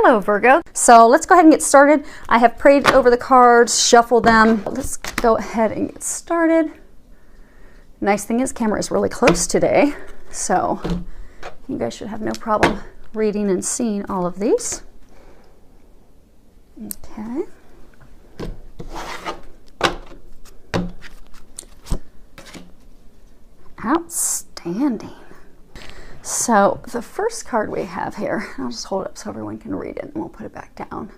Hello, Virgo. So let's go ahead and get started. I have prayed over the cards, shuffled them. Let's go ahead and get started. Nice thing is, camera is really close today, so you guys should have no problem reading and seeing all of these. Okay. Outstanding. So the first card we have here, I'll just hold it up so everyone can read it and we'll put it back down.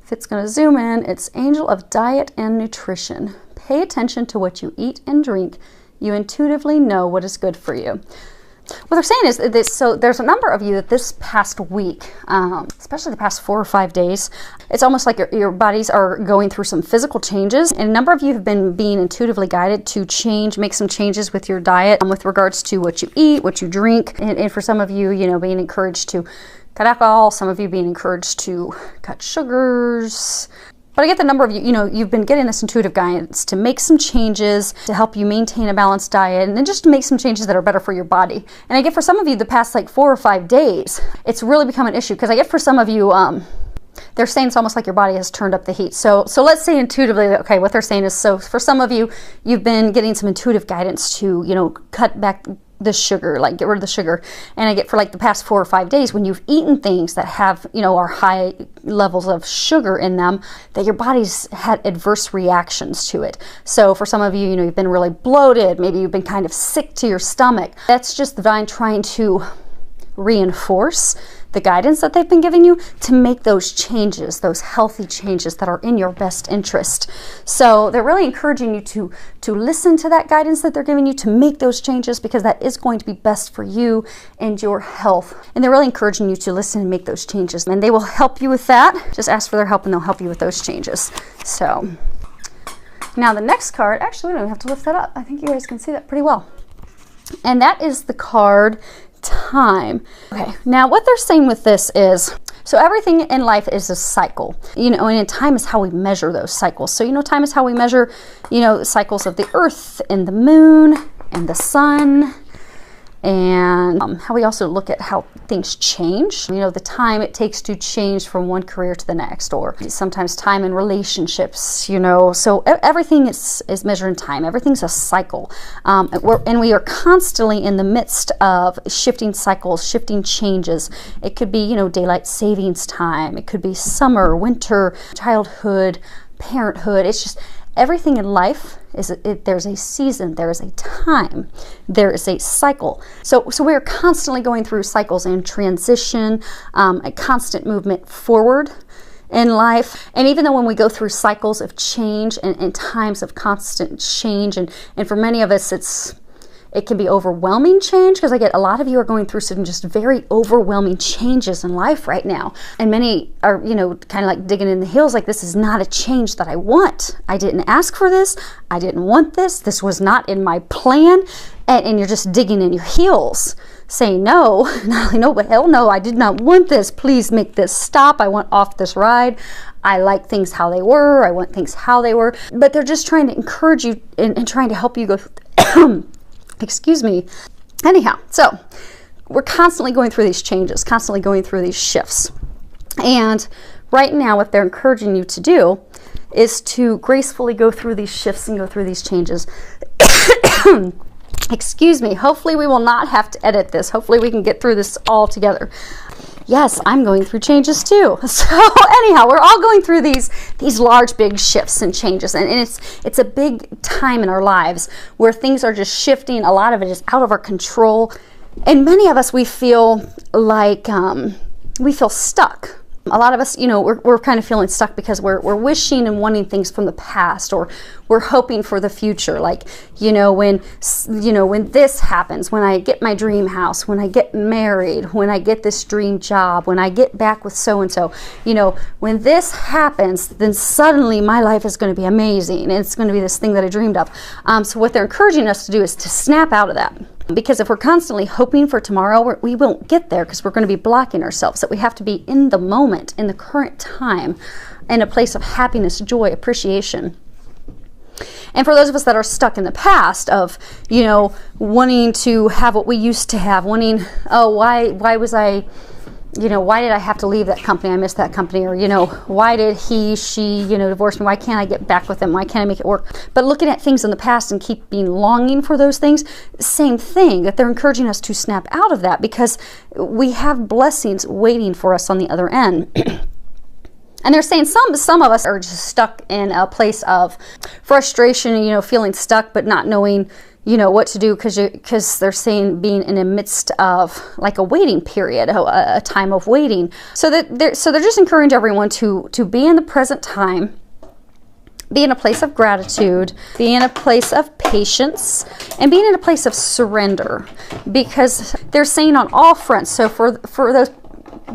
If it's going to zoom in, it's Angel of Diet and Nutrition. Pay attention to what you eat and drink. You intuitively know what is good for you. What they're saying is this, so there's a number of you that this past week, especially the past 4 or 5 days, it's almost like your bodies are going through some physical changes, and a number of you have been being intuitively guided to make some changes with your diet with regards to what you eat, what you drink, and for some of you, being encouraged to cut alcohol, some of you being encouraged to cut sugars. But I get the number of you, you've been getting this intuitive guidance to make some changes to help you maintain a balanced diet and then just to make some changes that are better for your body. And I get for some of you the past like 4 or 5 days, it's really become an issue because I get for some of you, they're saying it's almost like your body has turned up the heat. So let's say intuitively, okay, what they're saying is, so for some of you, you've been getting some intuitive guidance to, cut back the sugar, like get rid of the sugar. And I get for like the past 4 or 5 days when you've eaten things that have, are high levels of sugar in them, that your body's had adverse reactions to it. So for some of you, you've been really bloated, maybe you've been kind of sick to your stomach. That's just the divine trying to reinforce the guidance that they've been giving you to make those changes, those healthy changes that are in your best interest. So they're really encouraging you to listen to that guidance that they're giving you, to make those changes, because that is going to be best for you and your health. And they're really encouraging you to listen and make those changes, and they will help you with that. Just ask for their help and they'll help you with those changes. So now the next card, actually we don't even have to lift that up. I think you guys can see that pretty well. And that is the card Time. Okay, now what they're saying with this is, so everything in life is a cycle, and time is how we measure those cycles. So, time is how we measure, cycles of the earth and the moon and the sun, and how we also look at how things change, the time it takes to change from one career to the next, or sometimes time in relationships, so everything is measured in time. Everything's a cycle, and we are constantly in the midst of shifting cycles, shifting changes. It could be, daylight savings time, it could be summer, winter, childhood, parenthood. It's just everything in life there's a season, there is a time, there is a cycle. So we're constantly going through cycles and transition, a constant movement forward in life. And even though when we go through cycles of change and times of constant change, and for many of us it can be overwhelming change, because I get a lot of you are going through some just very overwhelming changes in life right now. And many are, kind of like digging in the heels, like, this is not a change that I want. I didn't ask for this. I didn't want this. This was not in my plan. And you're just digging in your heels, saying, no, not only no, but hell no, I did not want this. Please make this stop. I want off this ride. I like things how they were. I want things how they were. But they're just trying to encourage you and trying to help you go excuse me. Anyhow, so we're constantly going through these changes, constantly going through these shifts. And right now, what they're encouraging you to do is to gracefully go through these shifts and go through these changes. Excuse me. Hopefully we will not have to edit this. Hopefully we can get through this all together. Yes, I'm going through changes too. So anyhow, we're all going through these large, big shifts and changes. And it's a big time in our lives where things are just shifting. A lot of it is out of our control. And many of us, we feel like we feel stuck. A lot of us, we're kind of feeling stuck because we're wishing and wanting things from the past, or we're hoping for the future. Like, when this happens, when I get my dream house, when I get married, when I get this dream job, when I get back with so-and-so, when this happens, then suddenly my life is going to be amazing. And it's going to be this thing that I dreamed of. So what they're encouraging us to do is to snap out of that. Because if we're constantly hoping for tomorrow, we won't get there, because we're going to be blocking ourselves. That we have to be in the moment, in the current time, in a place of happiness, joy, appreciation. And for those of us that are stuck in the past of, wanting to have what we used to have, wanting, oh, why was I you know, why did I have to leave that company? I missed that company. Or, you know, why did he, she, you know, divorce me? Why can't I get back with him? Why can't I make it work? But looking at things in the past and keeping longing for those things, same thing, that they're encouraging us to snap out of that, because we have blessings waiting for us on the other end. And they're saying some of us are just stuck in a place of frustration, you know, feeling stuck but not knowing, you know, what to do, because they're saying being in the midst of like a waiting period, a time of waiting. So they're just encouraging everyone to be in the present time, be in a place of gratitude, be in a place of patience, and being in a place of surrender, because they're saying on all fronts. So for those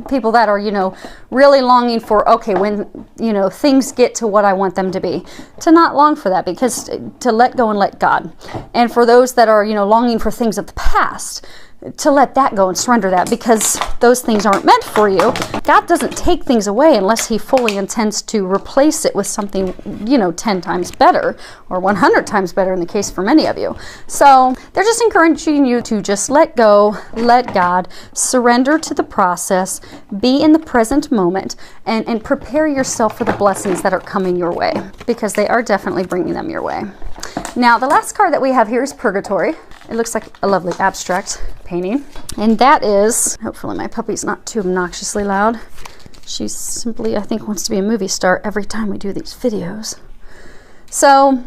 people that are, you know, really longing for, okay, when, you know, things get to what I want them to be, to not long for that, because to let go and let God. And for those that are, you know, longing for things of the past, to let that go and surrender that, because those things aren't meant for you. God doesn't take things away unless he fully intends to replace it with something, you know, 10 times better or 100 times better in the case for many of you. So they're just encouraging you to just let go, let God, surrender to the process, be in the present moment, and prepare yourself for the blessings that are coming your way, because they are definitely bringing them your way. Now, the last card that we have here is Purgatory. It looks like a lovely abstract painting. And that is, hopefully my puppy's not too obnoxiously loud. She simply, I think, wants to be a movie star every time we do these videos. So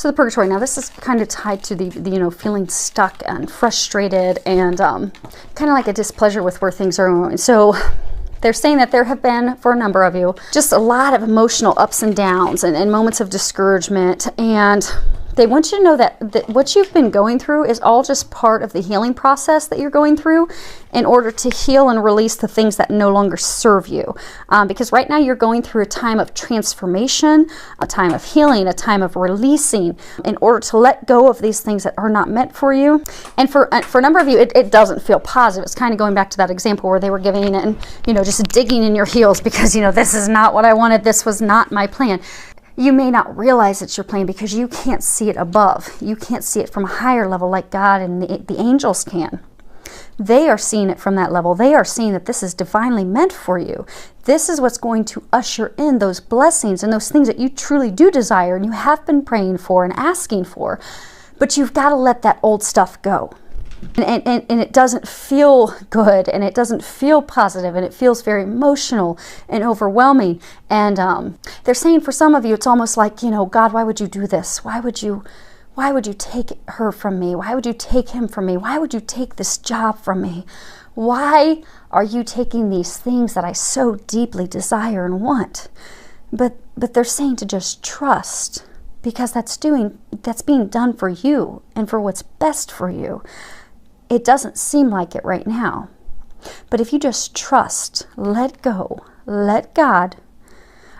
the Purgatory. Now, this is kind of tied to the you know, feeling stuck and frustrated and kind of like a displeasure with where things are going. So they're saying that there have been, for a number of you, just a lot of emotional ups and downs and moments of discouragement. And they want you to know that what you've been going through is all just part of the healing process that you're going through in order to heal and release the things that no longer serve you. Because right now you're going through a time of transformation, a time of healing, a time of releasing, in order to let go of these things that are not meant for you. And for a number of you, it doesn't feel positive. It's kind of going back to that example where they were giving and, you know, just digging in your heels because, you know, this is not what I wanted. This was not my plan. You may not realize it's your plan because you can't see it above. You can't see it from a higher level like God and the angels can. They are seeing it from that level. They are seeing that this is divinely meant for you. This is what's going to usher in those blessings and those things that you truly do desire and you have been praying for and asking for. But you've got to let that old stuff go. And it doesn't feel good, and it doesn't feel positive, and it feels very emotional and overwhelming. And they're saying for some of you, it's almost like, you know, God, why would you do this? Why would you take her from me? Why would you take him from me? Why would you take this job from me? Why are you taking these things that I so deeply desire and want? But they're saying to just trust, because that's being done for you and for what's best for you. It doesn't seem like it right now. But if you just trust, let go, let God,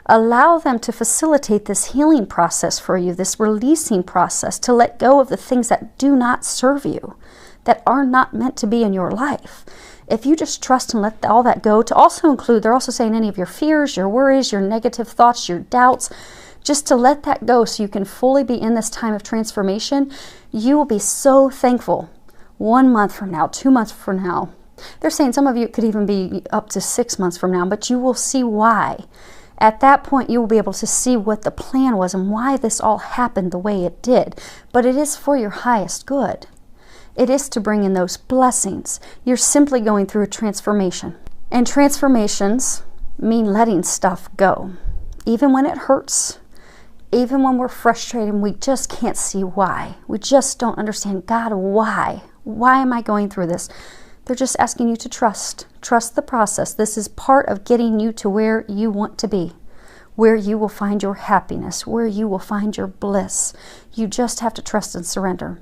allow them to facilitate this healing process for you, this releasing process, to let go of the things that do not serve you, that are not meant to be in your life. If you just trust and let all that go, to also include, they're also saying any of your fears, your worries, your negative thoughts, your doubts, just to let that go so you can fully be in this time of transformation, you will be so thankful 1 month from now, 2 months from now. They're saying some of you it could even be up to 6 months from now, but you will see why. At that point, you will be able to see what the plan was and why this all happened the way it did. But it is for your highest good. It is to bring in those blessings. You're simply going through a transformation. And transformations mean letting stuff go. Even when it hurts, even when we're frustrated and we just can't see why. We just don't understand, God, why? Why am I going through this? They're just asking you to trust. Trust the process. This is part of getting you to where you want to be, where you will find your happiness, where you will find your bliss. You just have to trust and surrender.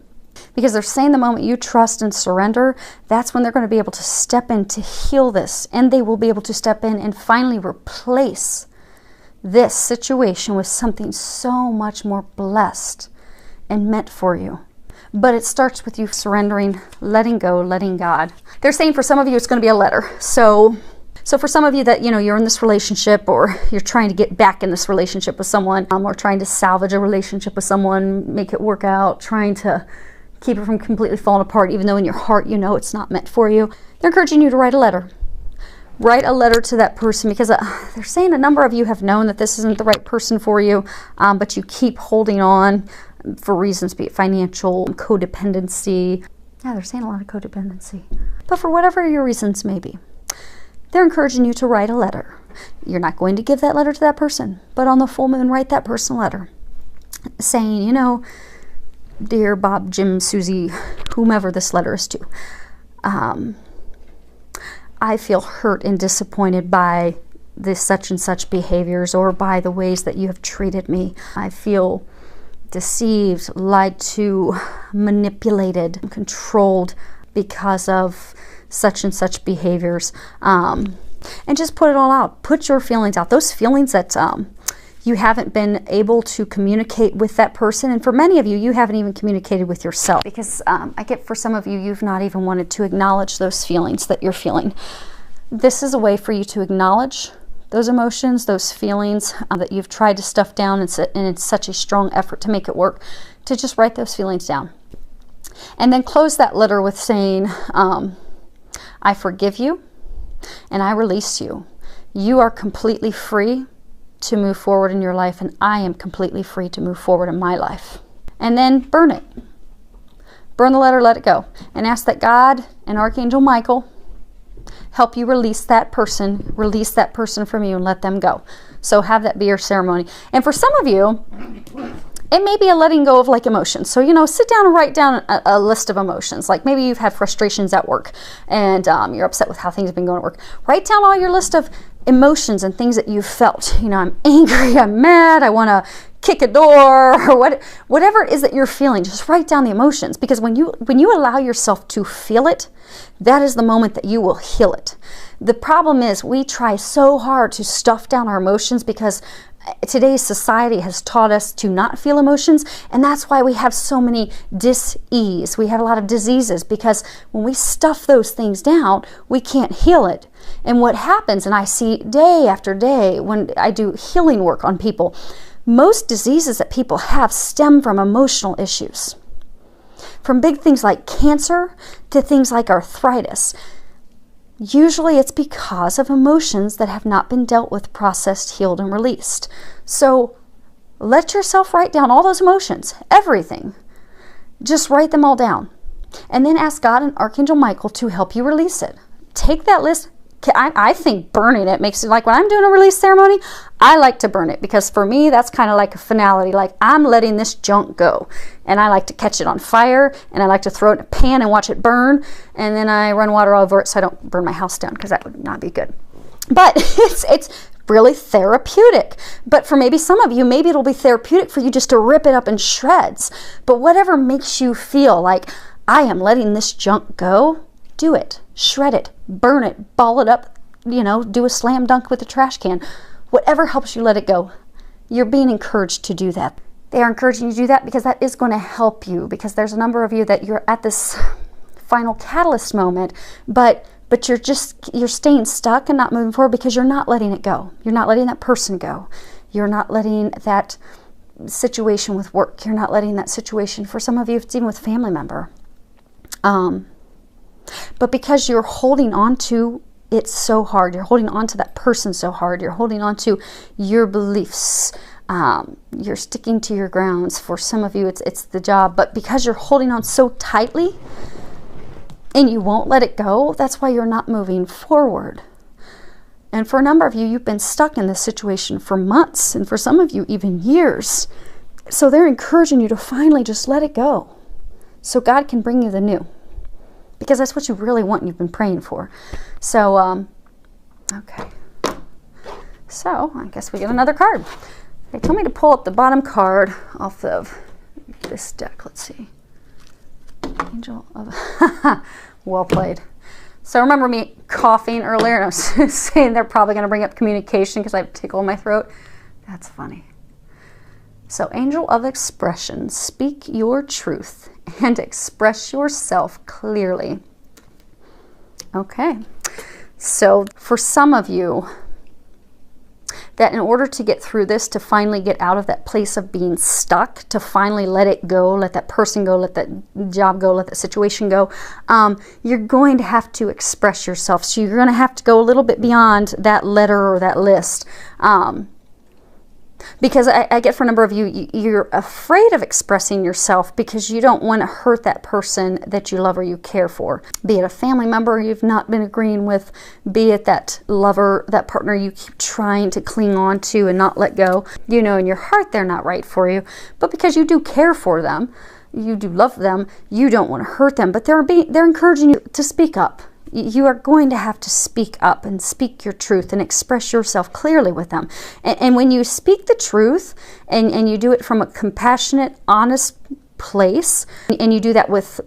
Because they're saying the moment you trust and surrender, that's when they're going to be able to step in to heal this. And they will be able to step in and finally replace this situation with something so much more blessed and meant for you. But it starts with you surrendering, letting go, letting God. They're saying for some of you it's going to be a letter. So for some of you that, you know, you're in this relationship or you're trying to get back in this relationship with someone, or trying to salvage a relationship with someone, make it work out, trying to keep it from completely falling apart, even though in your heart you know it's not meant for you. They're encouraging you to write a letter. write a letter to that person, because they're saying a number of you have known that this isn't the right person for you, but you keep holding on for reasons, be it financial, codependency. Yeah, they're saying a lot of codependency. But for whatever your reasons may be, they're encouraging you to write a letter. You're not going to give that letter to that person, but on the full moon, write that person a letter saying, you know, dear Bob, Jim, Susie, whomever this letter is to, I feel hurt and disappointed by this such and such behaviors, or by the ways that you have treated me. I feel deceived, lied to, manipulated, controlled because of such and such behaviors. And just put it all out. Put your feelings out. Those feelings that you haven't been able to communicate with that person. And for many of you, you haven't even communicated with yourself. Because I get for some of you, you've not even wanted to acknowledge those feelings that you're feeling. This is a way for you to acknowledge those emotions, those feelings that you've tried to stuff down, and it's such a strong effort to make it work, to just write those feelings down. And then close that letter with saying, I forgive you and I release you. You are completely free to move forward in your life, and I am completely free to move forward in my life. And then burn it. Burn the letter, let it go. And ask that God and Archangel Michael help you release that person from you and let them go. So have that be your ceremony. And for some of you, it may be a letting go of like emotions. So, you know, sit down and write down a list of emotions. Like maybe you've had frustrations at work and you're upset with how things have been going at work. Write down all your list of emotions and things that you've felt. You know, I'm angry, I'm mad, I want to kick a door, or whatever it is that you're feeling. Just write down the emotions, because when you allow yourself to feel it, that is the moment that you will heal it. The problem is we try so hard to stuff down our emotions because today's society has taught us to not feel emotions, and that's why we have so many dis-ease. We have a lot of diseases, because when we stuff those things down, we can't heal it. And what happens, and I see day after day when I do healing work on people, most diseases that people have stem from emotional issues. From big things like cancer to things like arthritis. Usually it's because of emotions that have not been dealt with, processed, healed, and released. So let yourself write down all those emotions, everything. Just write them all down. And then ask God and Archangel Michael to help you release it. Take that list. I think burning it makes it, like when I'm doing a release ceremony, I like to burn it, because for me, that's kind of like a finality. Like, I'm letting this junk go. And I like to catch it on fire, and I like to throw it in a pan and watch it burn. And then I run water all over it so I don't burn my house down, because that would not be good. But it's really therapeutic. But for maybe some of you, maybe it'll be therapeutic for you just to rip it up in shreds. But whatever makes you feel like, I am letting this junk go, do it. Shred it, burn it, ball it up, you know, do a slam dunk with a trash can. Whatever helps you let it go. You're being encouraged to do that. They are encouraging you to do that because that is going to help you, because there's a number of you that you're at this final catalyst moment, but you're staying stuck and not moving forward because you're not letting it go. You're not letting that person go. You're not letting that situation with work. You're not letting that situation, for some of you, it's even with a family member. But because you're holding on to it so hard, you're holding on to that person so hard, you're holding on to your beliefs, you're sticking to your grounds. For some of you, it's the job. But because you're holding on so tightly and you won't let it go, that's why you're not moving forward. And for a number of you, you've been stuck in this situation for months, and for some of you, even years. So they're encouraging you to finally just let it go, so God can bring you the new. Because that's what you really want and you've been praying for. So, okay. So, I guess we get another card. They told me to pull up the bottom card off of this deck. Let's see. Angel of... Well played. So, remember me coughing earlier, and I was saying they're probably going to bring up communication because I have a tickle in my throat. That's funny. So, Angel of Expression, speak your truth and express yourself clearly. Okay, so for some of you, that in order to get through this, to finally get out of that place of being stuck, to finally let it go, let that person go, let that job go, let that situation go, you're going to have to express yourself. So you're going to have to go a little bit beyond that letter or that list. Because I get for a number of you, you're afraid of expressing yourself because you don't want to hurt that person that you love or you care for. Be it a family member you've not been agreeing with, be it that lover, that partner you keep trying to cling on to and not let go. You know in your heart they're not right for you, but because you do care for them, you do love them, you don't want to hurt them, but they're encouraging you to speak up. You are going to have to speak up and speak your truth and express yourself clearly with them. And when you speak the truth and you do it from a compassionate, honest place, and you do that with,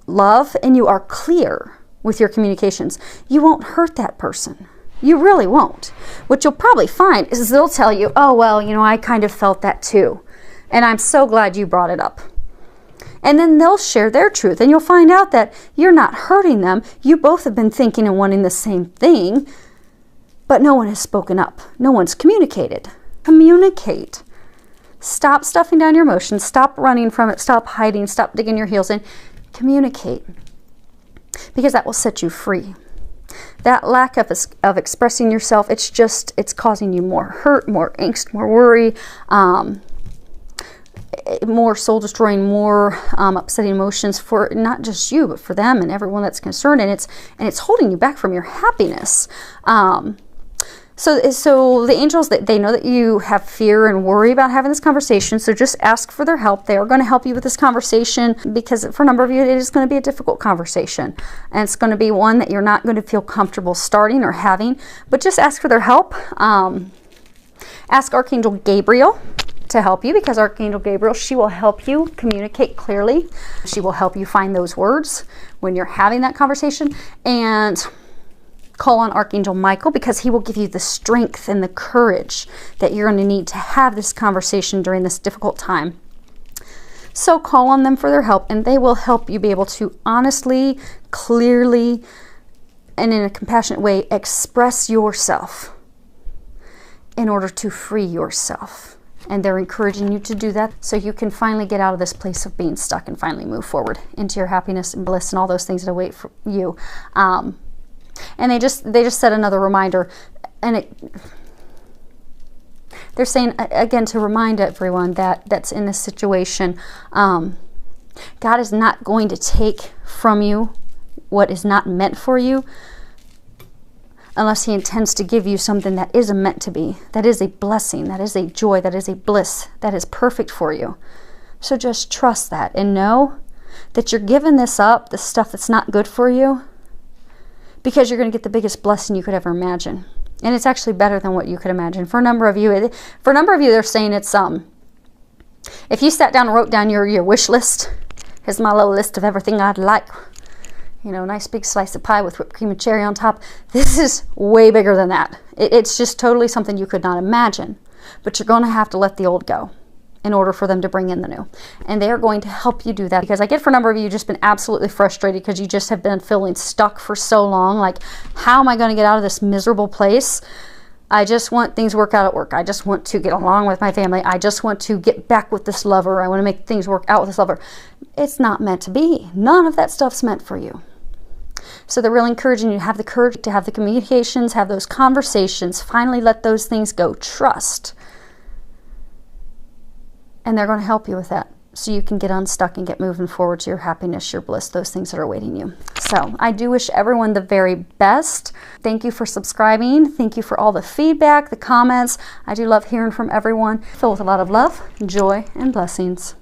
love, and you are clear with your communications, you won't hurt that person. You really won't. What you'll probably find is they'll tell you, oh, well, I kind of felt that too. And I'm so glad you brought it up. And then they'll share their truth, and you'll find out that you're not hurting them. You both have been thinking and wanting the same thing, but no one has spoken up. No one's communicated. Communicate. Stop stuffing down your emotions. Stop running from it. Stop hiding. Stop digging your heels in. Communicate, because that will set you free. That lack of expressing yourself, it's causing you more hurt, more angst, more worry, more soul-destroying, more upsetting emotions for not just you, but for them and everyone that's concerned, and it's holding you back from your happiness. So the angels, they know that you have fear and worry about having this conversation, so just ask for their help. They are going to help you with this conversation, because for a number of you, it is going to be a difficult conversation, and it's going to be one that you're not going to feel comfortable starting or having, but just ask for their help. Ask Archangel Gabriel to help you, because Archangel Gabriel, she will help you communicate clearly. She will help you find those words when you're having that conversation. And call on Archangel Michael, because he will give you the strength and the courage that you're going to need to have this conversation during this difficult time. So call on them for their help, and they will help you be able to honestly, clearly, and in a compassionate way express yourself in order to free yourself. And they're encouraging you to do that so you can finally get out of this place of being stuck and finally move forward into your happiness and bliss and all those things that await for you. And they just said another reminder, and they're saying again to remind everyone that's in this situation, God is not going to take from you what is not meant for you, unless he intends to give you something that isn't meant to be, that is a blessing, that is a joy, that is a bliss, that is perfect for you. So just trust that and know that you're giving this up, the stuff that's not good for you, because you're going to get the biggest blessing you could ever imagine. And it's actually better than what you could imagine. For a number of you, they're saying it's, if you sat down and wrote down your wish list, here's my little list of everything I'd like, nice big slice of pie with whipped cream and cherry on top. This is way bigger than that. It's just totally something you could not imagine. But you're going to have to let the old go in order for them to bring in the new. And they are going to help you do that, because I get for a number of you just been absolutely frustrated because you just have been feeling stuck for so long. Like, how am I going to get out of this miserable place? I just want things to work out at work. I just want to get along with my family. I just want to get back with this lover. I want to make things work out with this lover. It's not meant to be. None of that stuff's meant for you. So they're really encouraging you to have the courage to have the communications, have those conversations, finally let those things go. Trust. And they're going to help you with that, so you can get unstuck and get moving forward to your happiness, your bliss, those things that are awaiting you. So I do wish everyone the very best. Thank you for subscribing. Thank you for all the feedback, the comments. I do love hearing from everyone. Filled with a lot of love, joy, and blessings.